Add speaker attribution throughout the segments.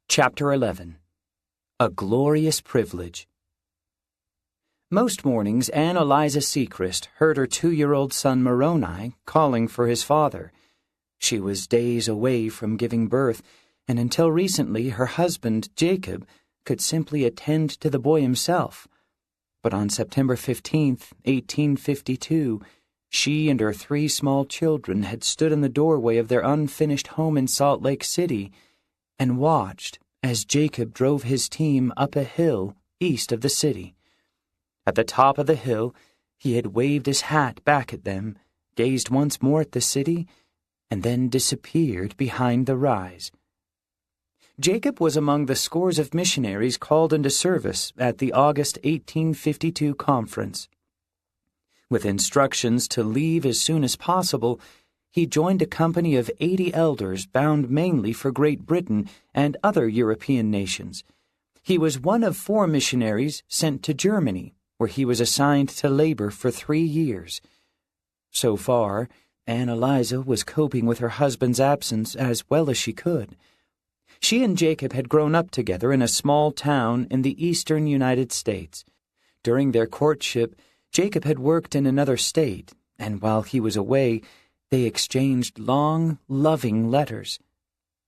Speaker 1: Chapter 11. A Glorious Privilege. Most mornings, Anne Eliza Sechrist heard her 2-year-old son Moroni calling for his father. She was days away from giving birth, and until recently her husband, Jacob, could simply attend to the boy himself. But on September 15th, 1852, she and her 3 small children had stood in the doorway of their unfinished home in Salt Lake City and watched as Jacob drove his team up a hill east of the city. At the top of the hill, he had waved his hat back at them, gazed once more at the city, and then disappeared behind the rise. Jacob was among the scores of missionaries called into service at the August 1852 conference. With instructions to leave as soon as possible, he joined a company of 80 elders bound mainly for Great Britain and other European nations. He was one of 4 missionaries sent to Germany, where he was assigned to labor for 3 years. So far, Anne Eliza was coping with her husband's absence as well as she could. She and Jacob had grown up together in a small town in the eastern United States. During their courtship, Jacob had worked in another state, and while he was away, they exchanged long, loving letters.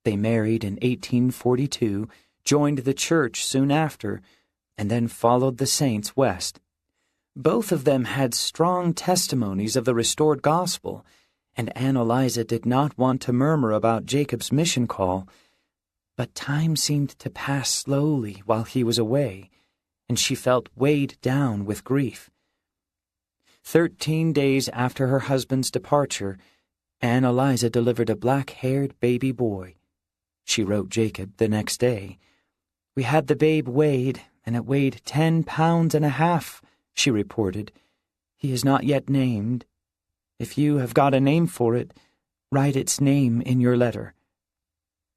Speaker 1: They married in 1842, joined the church soon after, and then followed the saints west. Both of them had strong testimonies of the restored gospel, and Anne Eliza did not want to murmur about Jacob's mission call. But time seemed to pass slowly while he was away, and she felt weighed down with grief. 13 days after her husband's departure, Anne Eliza delivered a black-haired baby boy. She wrote Jacob the next day. "We had the babe weighed, and it weighed 10 pounds and a half," she reported. "He is not yet named. If you have got a name for it, write its name in your letter."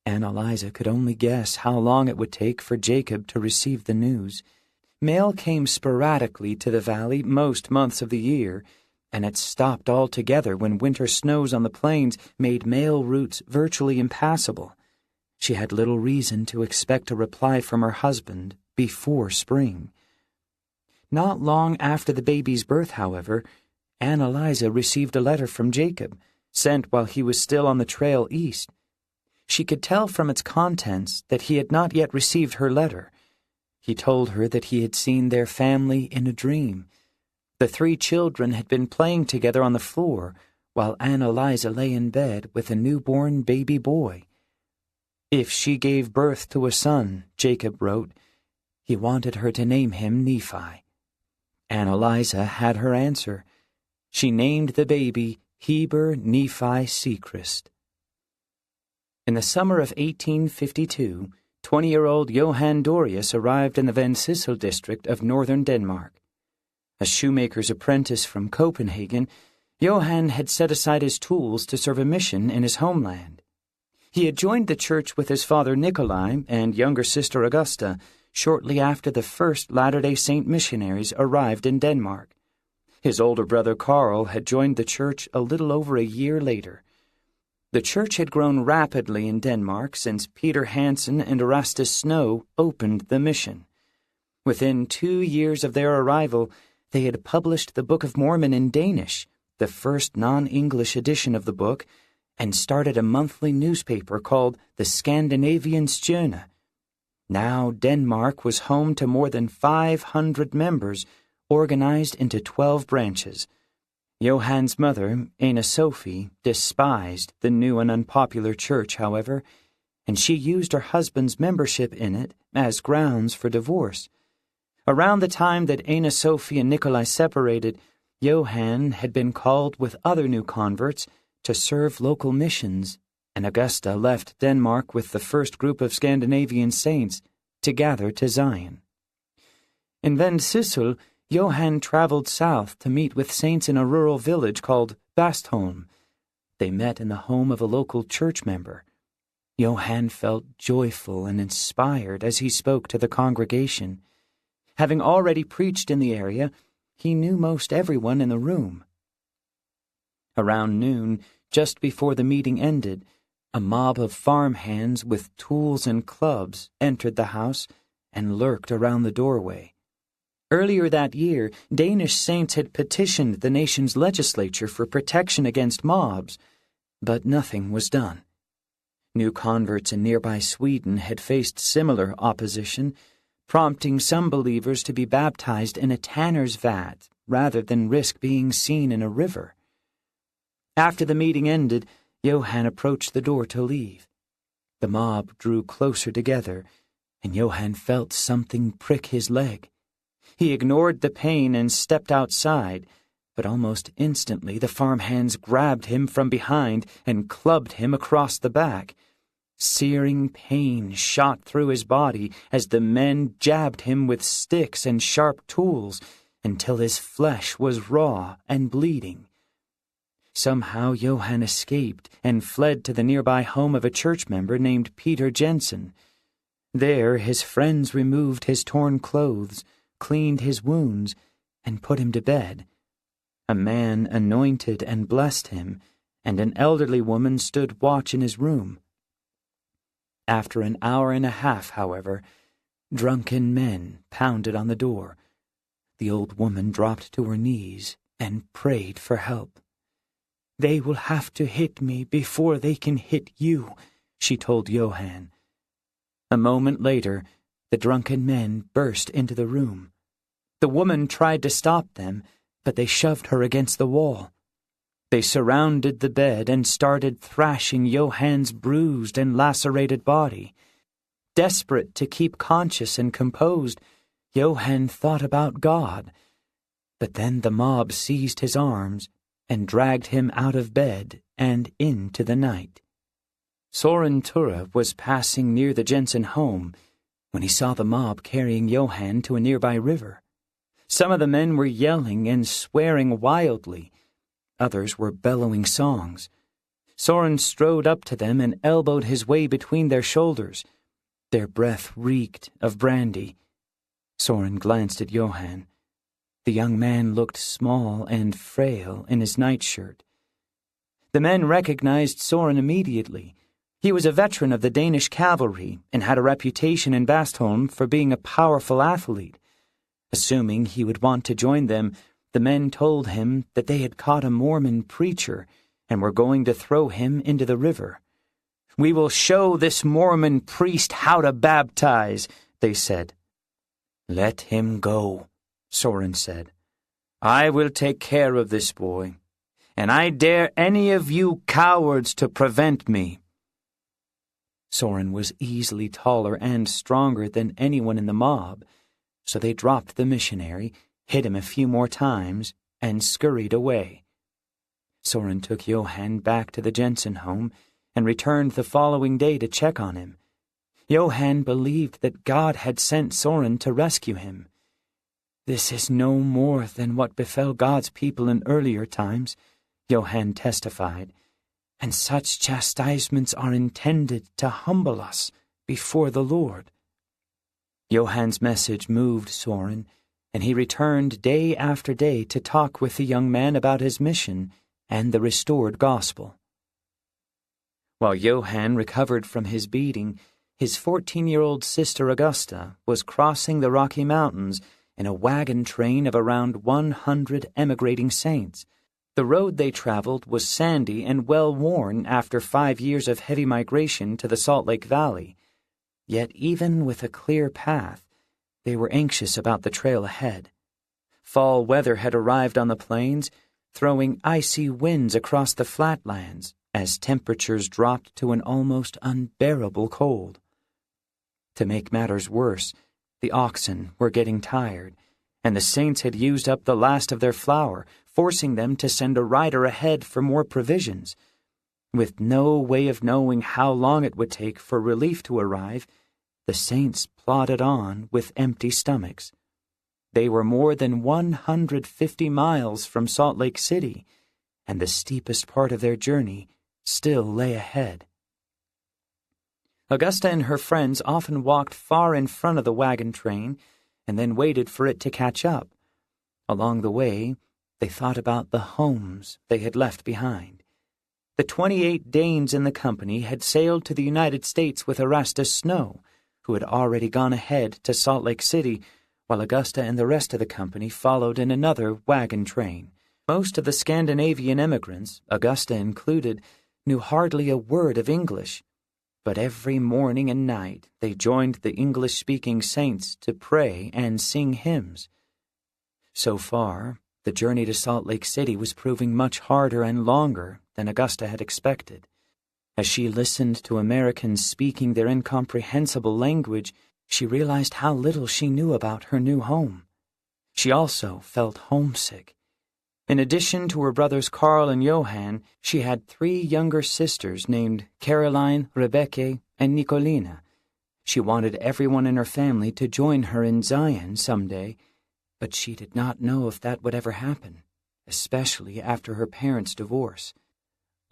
Speaker 1: Anne Eliza could only guess how long it would take for Jacob to receive the news. Mail came sporadically to the valley most months of the year, and it stopped altogether when winter snows on the plains made mail routes virtually impassable. She had little reason to expect a reply from her husband before spring. Not long after the baby's birth, however, Anne Eliza received a letter from Jacob, sent while he was still on the trail east. She could tell from its contents that he had not yet received her letter. He told her that he had seen their family in a dream. The 3 children had been playing together on the floor while Anne Eliza lay in bed with a newborn baby boy. If she gave birth to a son, Jacob wrote, he wanted her to name him Nephi. Anne Eliza had her answer. She named the baby Heber Nephi Sechrist. In the summer of 1852, 20-year-old Johan Dorius arrived in the Vendsyssel district of northern Denmark. A shoemaker's apprentice from Copenhagen, Johan had set aside his tools to serve a mission in his homeland. He had joined the church with his father Nikolai and younger sister Augusta shortly after the first Latter-day Saint missionaries arrived in Denmark. His older brother Karl had joined the church a little over a year later. The church had grown rapidly in Denmark since Peter Hansen and Erastus Snow opened the mission. Within 2 years of their arrival, they had published the Book of Mormon in Danish, the first non-English edition of the book, and started a monthly newspaper called the Scandinavian Stjerne. Now Denmark was home to more than 500 members, organized into 12 branches. Johan's mother, Ane Sophie, despised the new and unpopular church, however, and she used her husband's membership in it as grounds for divorce. Around the time that Ane Sophie and Nikolai separated, Johan had been called with other new converts to serve local missions, and Augusta left Denmark with the first group of Scandinavian saints to gather to Zion. In Vendsyssel, Johan traveled south to meet with saints in a rural village called Bastholm. They met in the home of a local church member. Johan felt joyful and inspired as he spoke to the congregation. Having already preached in the area, he knew most everyone in the room. Around noon, just before the meeting ended, A mob of farmhands with tools and clubs entered the house and lurked around the doorway. Earlier that year, Danish saints had petitioned the nation's legislature for protection against mobs, but nothing was done. New converts in nearby Sweden had faced similar opposition, prompting some believers to be baptized in a tanner's vat rather than risk being seen in a river. After the meeting ended, Johann approached the door to leave. The mob drew closer together, and Johann felt something prick his leg. He ignored the pain and stepped outside, but almost instantly the farmhands grabbed him from behind and clubbed him across the back. Searing pain shot through his body as the men jabbed him with sticks and sharp tools until his flesh was raw and bleeding. Somehow Johann escaped and fled to the nearby home of a church member named Peter Jensen. There his friends removed his torn clothes, cleaned his wounds, and put him to bed. A man anointed and blessed him, and an elderly woman stood watch in his room. After an hour and a half, however, drunken men pounded on the door. The old woman dropped to her knees and prayed for help. "They will have to hit me before they can hit you," she told Johann. A moment later, the drunken men burst into the room. The woman tried to stop them, but they shoved her against the wall. They surrounded the bed and started thrashing Johann's bruised and lacerated body. Desperate to keep conscious and composed, Johann thought about God. But then the mob seized his arms and dragged him out of bed and into the night. Soren Ture was passing near the Jensen home when he saw the mob carrying Johann to a nearby river. Some of the men were yelling and swearing wildly. Others were bellowing songs. Soren strode up to them and elbowed his way between their shoulders. Their breath reeked of brandy. Soren glanced at Johann. The young man looked small and frail in his nightshirt. The men recognized Soren immediately. He was a veteran of the Danish cavalry and had a reputation in Bastholm for being a powerful athlete. Assuming he would want to join them, the men told him that they had caught a Mormon preacher and were going to throw him into the river. "We will show this Mormon priest how to baptize," they said. "Let him go," Soren said. "I will take care of this boy, and I dare any of you cowards to prevent me." Soren was easily taller and stronger than anyone in the mob, so they dropped the missionary, hit him a few more times, and scurried away. Soren took Johann back to the Jensen home and returned the following day to check on him. Johann believed that God had sent Soren to rescue him. "This is no more than what befell God's people in earlier times," Johann testified, "and such chastisements are intended to humble us before the Lord." Johann's message moved Soren, and he returned day after day to talk with the young man about his mission and the restored gospel. While Johann recovered from his beating, his 14-year-old sister Augusta was crossing the Rocky Mountains in a wagon train of around 100 emigrating saints. The road they traveled was sandy and well-worn after 5 years of heavy migration to the Salt Lake Valley. Yet even with a clear path, they were anxious about the trail ahead. Fall weather had arrived on the plains, throwing icy winds across the flatlands as temperatures dropped to an almost unbearable cold. To make matters worse, the oxen were getting tired, and the saints had used up the last of their flour, forcing them to send a rider ahead for more provisions. With no way of knowing how long it would take for relief to arrive, the saints plodded on with empty stomachs. They were more than 150 miles from Salt Lake City, and the steepest part of their journey still lay ahead. Augusta and her friends often walked far in front of the wagon train and then waited for it to catch up. Along the way, they thought about the homes they had left behind. The 28 Danes in the company had sailed to the United States with Erastus Snow, who had already gone ahead to Salt Lake City, while Augusta and the rest of the company followed in another wagon train. Most of the Scandinavian emigrants, Augusta included, knew hardly a word of English, but every morning and night they joined the English-speaking saints to pray and sing hymns. So far, the journey to Salt Lake City was proving much harder and longer than Augusta had expected. As she listened to Americans speaking their incomprehensible language, she realized how little she knew about her new home. She also felt homesick. In addition to her brothers Carl and Johann, she had 3 younger sisters named Caroline, Rebecca, and Nicolina. She wanted everyone in her family to join her in Zion someday, but she did not know if that would ever happen, especially after her parents' divorce.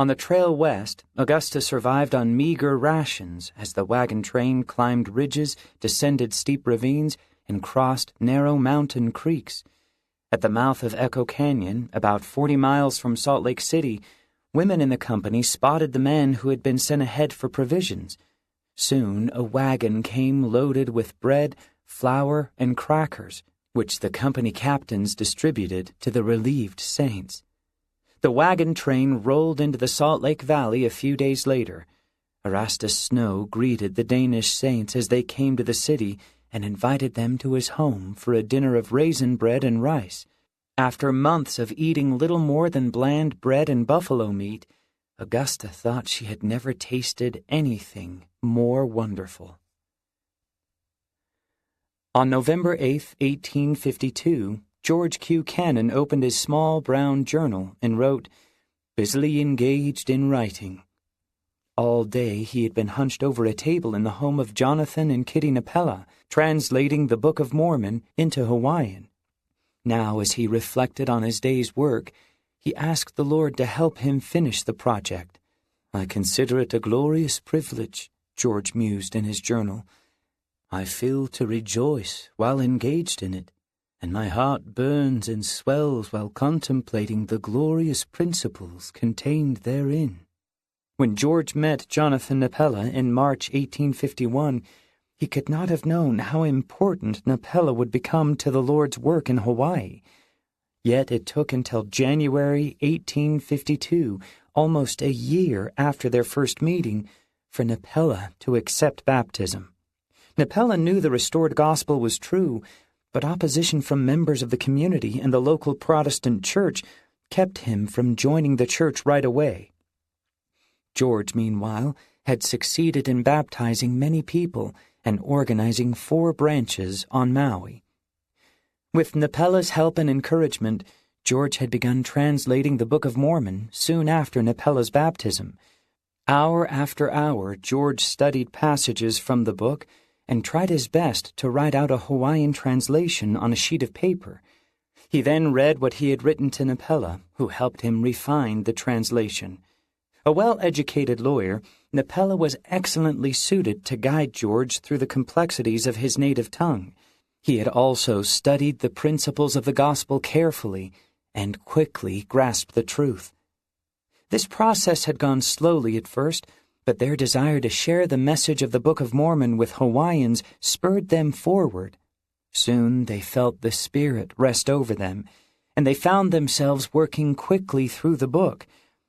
Speaker 1: On the trail west, Augusta survived on meager rations as the wagon train climbed ridges, descended steep ravines, and crossed narrow mountain creeks. At the mouth of Echo Canyon, about 40 miles from Salt Lake City, women in the company spotted the men who had been sent ahead for provisions. Soon a wagon came loaded with bread, flour, and crackers, which the company captains distributed to the relieved saints. The wagon train rolled into the Salt Lake Valley a few days later. Erastus Snow greeted the Danish saints as they came to the city and invited them to his home for a dinner of raisin bread and rice. After months of eating little more than bland bread and buffalo meat, Augusta thought she had never tasted anything more wonderful. On November 8, 1852, George Q. Cannon opened his small brown journal and wrote, "Busily engaged in writing." All day he had been hunched over a table in the home of Jonathan and Kitty Napella, translating the Book of Mormon into Hawaiian. Now, as he reflected on his day's work, he asked the Lord to help him finish the project. "I consider it a glorious privilege," George mused in his journal. "I feel to rejoice while engaged in it, and my heart burns and swells while contemplating the glorious principles contained therein." When George met Jonathan Napella in March 1851, he could not have known how important Napella would become to the Lord's work in Hawaii. Yet it took until January 1852, almost a year after their first meeting, for Napella to accept baptism. Napella knew the restored gospel was true, but opposition from members of the community and the local Protestant church kept him from joining the church right away. George, meanwhile, had succeeded in baptizing many people and organizing 4 branches on Maui. With Napella's help and encouragement, George had begun translating the Book of Mormon soon after Napella's baptism. Hour after hour, George studied passages from the book and tried his best to write out a Hawaiian translation on a sheet of paper. He then read what he had written to Napella, who helped him refine the translation. A well-educated lawyer, Napella was excellently suited to guide George through the complexities of his native tongue. He had also studied the principles of the gospel carefully and quickly grasped the truth. This process had gone slowly at first, but their desire to share the message of the Book of Mormon with Hawaiians spurred them forward. Soon they felt the Spirit rest over them, and they found themselves working quickly through the book,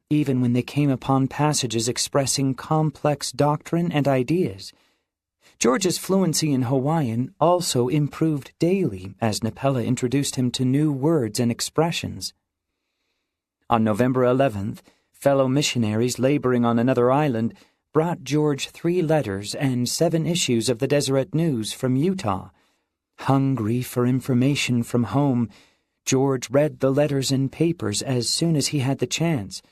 Speaker 1: even when they came upon passages expressing complex doctrine and ideas. George's fluency in Hawaiian also improved daily as Napella introduced him to new words and expressions. On November 11th, fellow missionaries laboring on another island brought George 3 letters and 7 issues of the Deseret News from Utah. Hungry for information from home, George read the letters and papers as soon as he had the chance.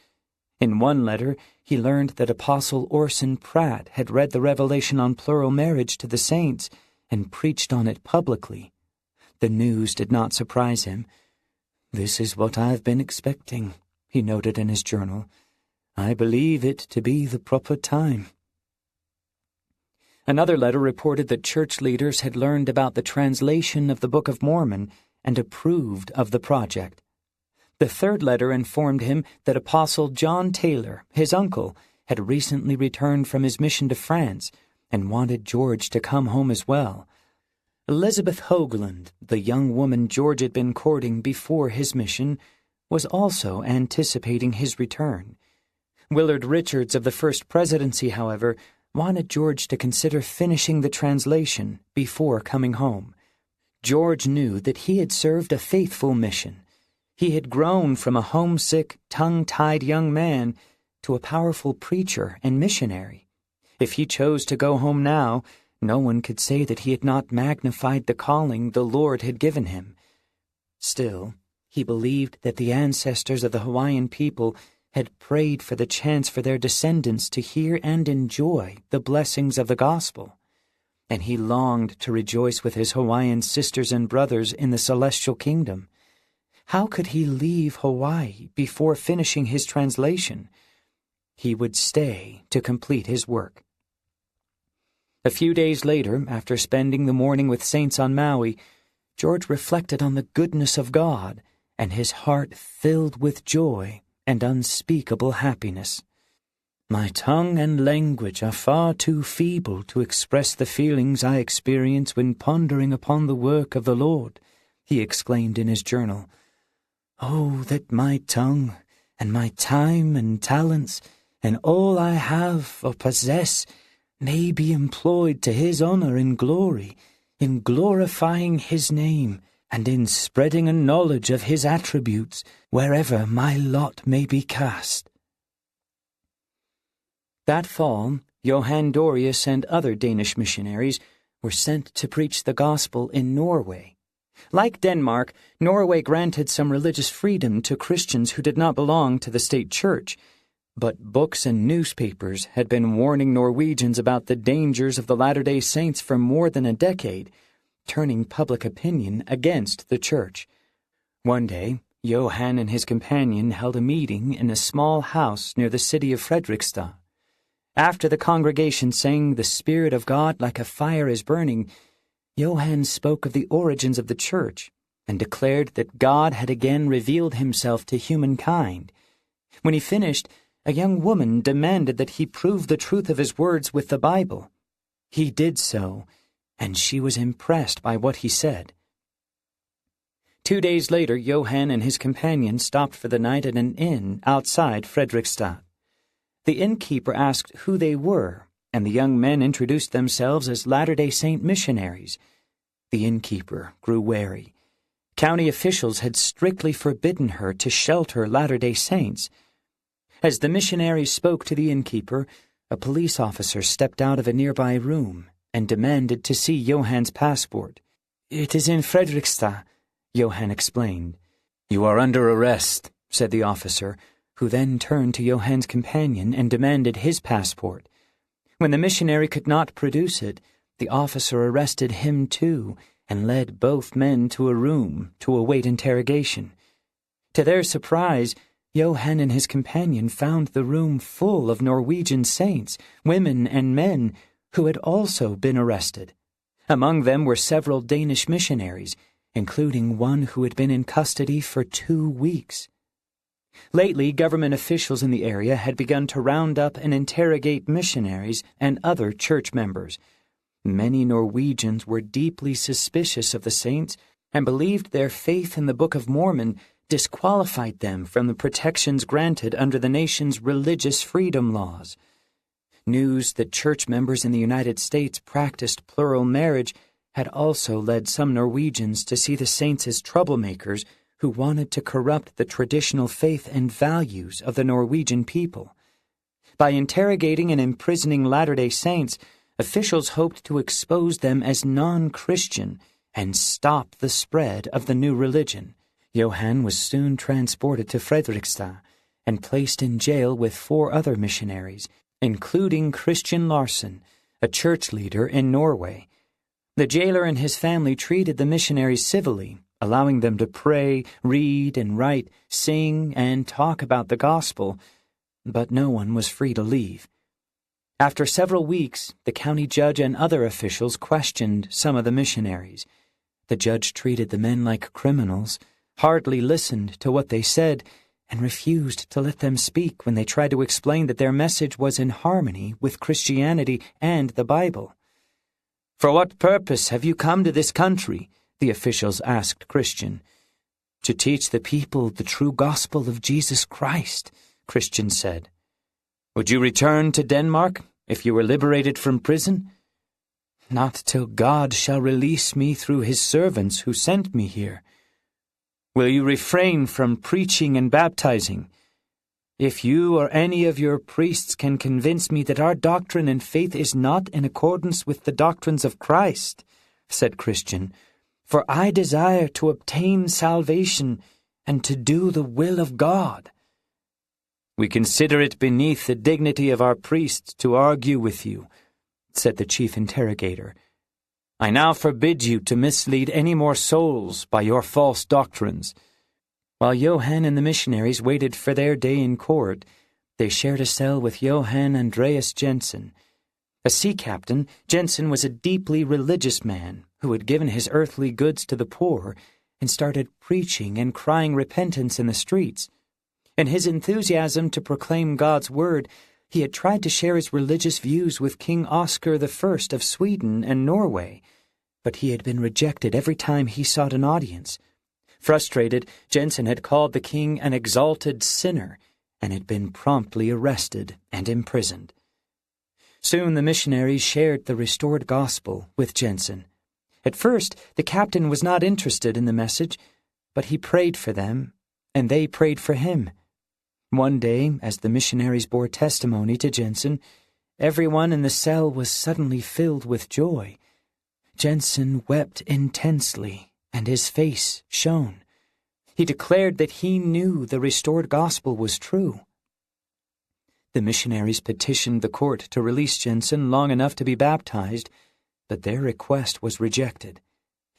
Speaker 1: In one letter, he learned that Apostle Orson Pratt had read the revelation on plural marriage to the saints and preached on it publicly. The news did not surprise him. "This is what I've been expecting," he noted in his journal. "I believe it to be the proper time." Another letter reported that church leaders had learned about the translation of the Book of Mormon and approved of the project. The third letter informed him that Apostle John Taylor, his uncle, had recently returned from his mission to France and wanted George to come home as well. Elizabeth Hoagland, the young woman George had been courting before his mission, was also anticipating his return. Willard Richards of the First Presidency, however, wanted George to consider finishing the translation before coming home. George knew that he had served a faithful mission. He had grown from a homesick, tongue-tied young man to a powerful preacher and missionary. If he chose to go home now, no one could say that he had not magnified the calling the Lord had given him. Still, he believed that the ancestors of the Hawaiian people had prayed for the chance for their descendants to hear and enjoy the blessings of the gospel, and he longed to rejoice with his Hawaiian sisters and brothers in the celestial kingdom. How could he leave Hawaii before finishing his translation? He would stay to complete his work. A few days later, after spending the morning with saints on Maui, George reflected on the goodness of God, and his heart filled with joy and unspeakable happiness. "My tongue and language are far too feeble to express the feelings I experience when pondering upon the work of the Lord," he exclaimed in his journal. "Oh, that my tongue, and my time and talents, and all I have or possess may be employed to his honor and glory, in glorifying his name, and in spreading a knowledge of his attributes wherever my lot may be cast." That fall, Johann Dorius and other Danish missionaries were sent to preach the gospel in Norway. Like Denmark, Norway granted some religious freedom to Christians who did not belong to the state church, but books and newspapers had been warning Norwegians about the dangers of the Latter-day Saints for more than a decade, turning public opinion against the church. One day, Johann and his companion held a meeting in a small house near the city of Fredrikstad. After the congregation sang "The Spirit of God like a fire is burning," Johann spoke of the origins of the church and declared that God had again revealed himself to humankind. When he finished, a young woman demanded that he prove the truth of his words with the Bible. He did so, and she was impressed by what he said. 2 days later, Johann and his companion stopped for the night at an inn outside Fredrikstad. The innkeeper asked who they were, and the young men introduced themselves as Latter-day Saint missionaries. The innkeeper grew wary. County officials had strictly forbidden her to shelter Latter-day Saints. As the missionaries spoke to the innkeeper, a police officer stepped out of a nearby room and demanded to see Johann's passport. "It is in Fredrikstad," Johann explained. "You are under arrest," said the officer, who then turned to Johann's companion and demanded his passport. When the missionary could not produce it, the officer arrested him too and led both men to a room to await interrogation. To their surprise, Johann and his companion found the room full of Norwegian saints, women and men, who had also been arrested. Among them were several Danish missionaries, including one who had been in custody for 2 weeks. Lately, government officials in the area had begun to round up and interrogate missionaries and other church members. Many Norwegians were deeply suspicious of the saints and believed their faith in the Book of Mormon disqualified them from the protections granted under the nation's religious freedom laws. News that church members in the United States practiced plural marriage had also led some Norwegians to see the saints as troublemakers who wanted to corrupt the traditional faith and values of the Norwegian people. By interrogating and imprisoning Latter-day Saints, officials hoped to expose them as non-Christian and stop the spread of the new religion. Johann was soon transported to Fredrikstad and placed in jail with 4 other missionaries, including Christian Larsen, a church leader in Norway. The jailer and his family treated the missionaries civilly, allowing them to pray, read and write, sing and talk about the gospel, but no one was free to leave. After several weeks, the county judge and other officials questioned some of the missionaries. The judge treated the men like criminals, hardly listened to what they said, and refused to let them speak when they tried to explain that their message was in harmony with Christianity and the Bible. "For what purpose have you come to this country?" the officials asked Christian. "To teach the people the true gospel of Jesus Christ," Christian said. "Would you return to Denmark if you were liberated from prison?" "Not till God shall release me through his servants who sent me here." "Will you refrain from preaching and baptizing?" "If you or any of your priests can convince me that our doctrine and faith is not in accordance with the doctrines of Christ," said Christian, "for I desire to obtain salvation and to do the will of God." "We consider it beneath the dignity of our priests to argue with you," said the chief interrogator. "I now forbid you to mislead any more souls by your false doctrines." While Johann and the missionaries waited for their day in court, they shared a cell with Johann Andreas Jensen. A sea captain, Jensen was a deeply religious man who had given his earthly goods to the poor and started preaching and crying repentance in the streets. In his enthusiasm to proclaim God's word, he had tried to share his religious views with King Oscar I of Sweden and Norway, but he had been rejected every time he sought an audience. Frustrated, Jensen had called the king an exalted sinner and had been promptly arrested and imprisoned. Soon the missionaries shared the restored gospel with Jensen. At first, the captain was not interested in the message, but he prayed for them, and they prayed for him. One day, as the missionaries bore testimony to Jensen, everyone in the cell was suddenly filled with joy. Jensen wept intensely, and his face shone. He declared that he knew the restored gospel was true. The missionaries petitioned the court to release Jensen long enough to be baptized, but their request was rejected.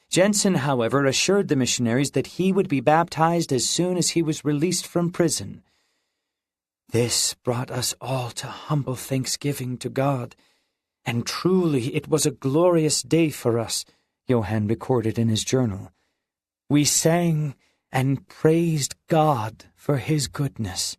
Speaker 1: Jensen, however, assured the missionaries that he would be baptized as soon as he was released from prison. "This brought us all to humble thanksgiving to God, and truly it was a glorious day for us," Johann recorded in his journal. "We sang and praised God for his goodness."